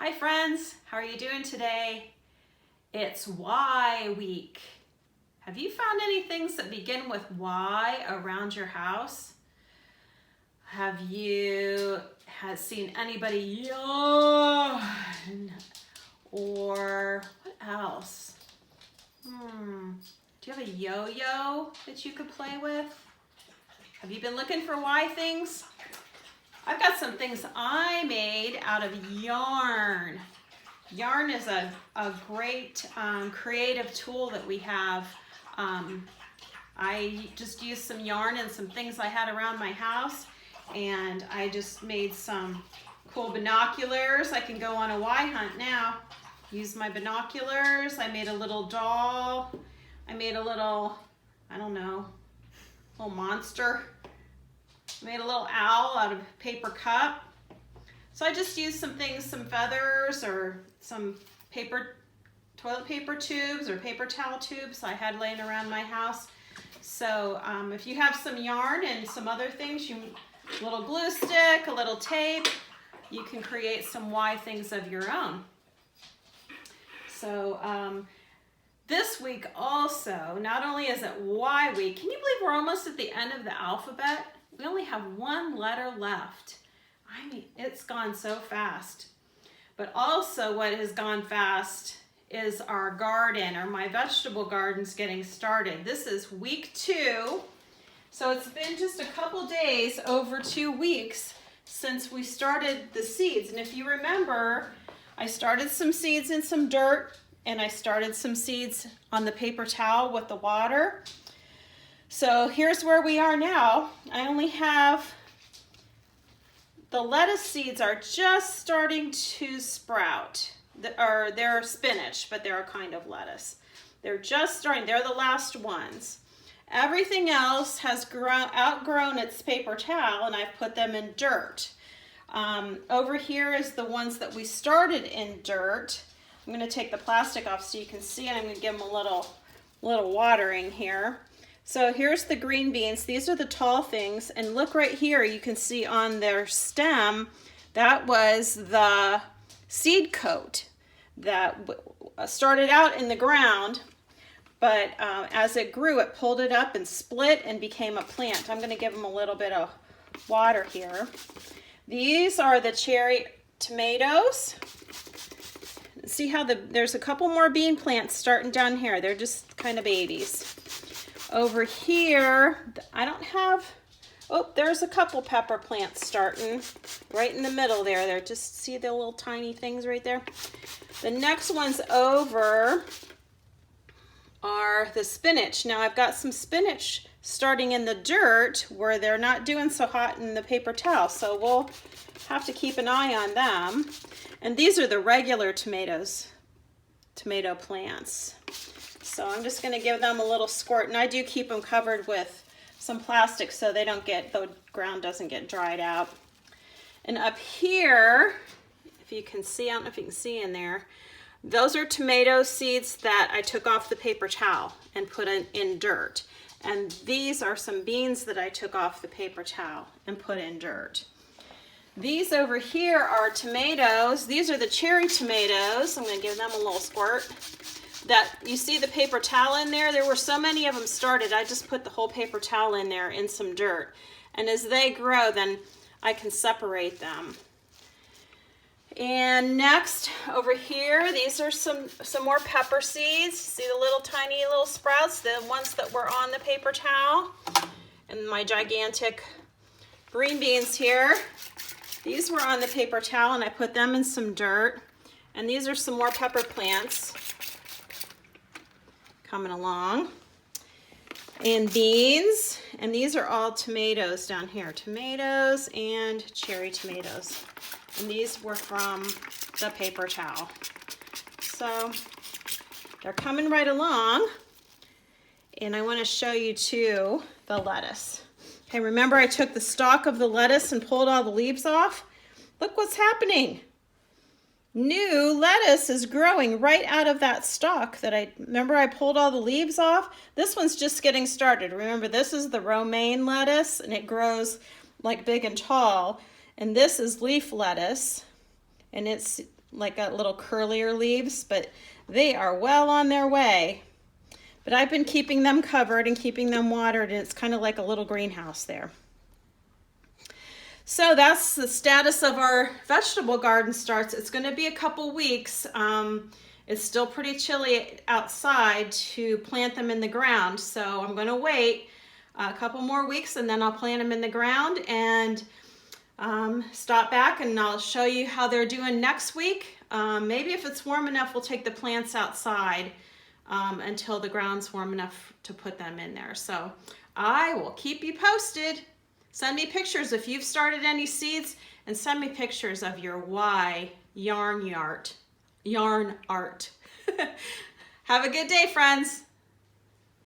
Hi friends, how are you doing today? It's Y week. Have you found any things that begin with Y around your house? Have you seen anybody yawn? Or what else? Do you have a yo-yo that you could play with? Have you been looking for Y things? I've got some things I made out of yarn. Yarn is a great creative tool that we have. I just used some yarn and some things I had around my house, and I just made some cool binoculars. I can go on a Y hunt now. Use my binoculars. I made a little doll. I made a little, I don't know, little monster. I made a little owl out of a paper cup. So I just used some things, some feathers or some toilet paper tubes or paper towel tubes I had laying around my house. So if you have some yarn and some other things, a little glue stick, a little tape, you can create some Y things of your own. So this week also, not only is it Y week, can you believe we're almost at the end of the alphabet? We only have one letter left. I mean, it's gone so fast. But also what has gone fast is our garden, or my vegetable garden's getting started. This is week 2. So it's been just a couple days, over 2 weeks, since we started the seeds. And if you remember, I started some seeds in some dirt, and I started some seeds on the paper towel with the water. So here's where we are now. I only have, the lettuce seeds are just starting to sprout. They're spinach, but they're a kind of lettuce. They're just starting, they're the last ones. Everything else has outgrown its paper towel, and I've put them in dirt. Over here is the ones that we started in dirt. I'm going to take the plastic off so you can see, and I'm going to give them a little watering here. So here's the green beans. These are the tall things, and look right here, you can see on their stem, that was the seed coat that started out in the ground, but as it grew, it pulled it up and split and became a plant. I'm going to give them a little bit of water here. These are the cherry tomatoes. See how there's a couple more bean plants starting down here. They're just kind of babies. Over here, I don't have, there's a couple pepper plants starting right in the middle there. They're just, see the little tiny things right there? The next ones over are the spinach. Now I've got some spinach starting in the dirt where they're not doing so hot in the paper towel, so we'll have to keep an eye on them. And these are the regular tomato plants. So I'm just going to give them a little squirt, and I do keep them covered with some plastic so the ground doesn't get dried out. And up here, if you can see, I don't know if you can see in there, those are tomato seeds that I took off the paper towel and put in dirt. And these are some beans that I took off the paper towel and put in dirt. These over here are tomatoes. These are the cherry tomatoes. I'm going to give them a little squirt. That you see the paper towel in there, there were so many of them started, I just put the whole paper towel in there in some dirt. And as they grow, then I can separate them. And next, over here, these are some more pepper seeds. See the little tiny little sprouts, the ones that were on the paper towel. And my gigantic green beans here. These were on the paper towel, and I put them in some dirt. And these are some more pepper plants coming along. And beans, and these are all tomatoes down here. Tomatoes and cherry tomatoes. And these were from the paper towel. So they're coming right along. And I want to show you too the lettuce. Okay, remember I took the stalk of the lettuce and pulled all the leaves off? Look what's happening. New lettuce is growing right out of that stalk that remember I pulled all the leaves off? This one's just getting started. Remember, this is the romaine lettuce, and it grows like big and tall. And this is leaf lettuce, and it's like a little curlier leaves, but they are well on their way. But I've been keeping them covered and keeping them watered, and it's kind of like a little greenhouse there. So that's the status of our vegetable garden starts. It's going to be a couple weeks. It's still pretty chilly outside to plant them in the ground, so I'm going to wait a couple more weeks and then I'll plant them in the ground and stop back and I'll show you how they're doing next week. Maybe if it's warm enough, we'll take the plants outside until the ground's warm enough to put them in there. So I will keep you posted. Send me pictures if you've started any seeds, and send me pictures of your Y yarn art. Have a good day, friends.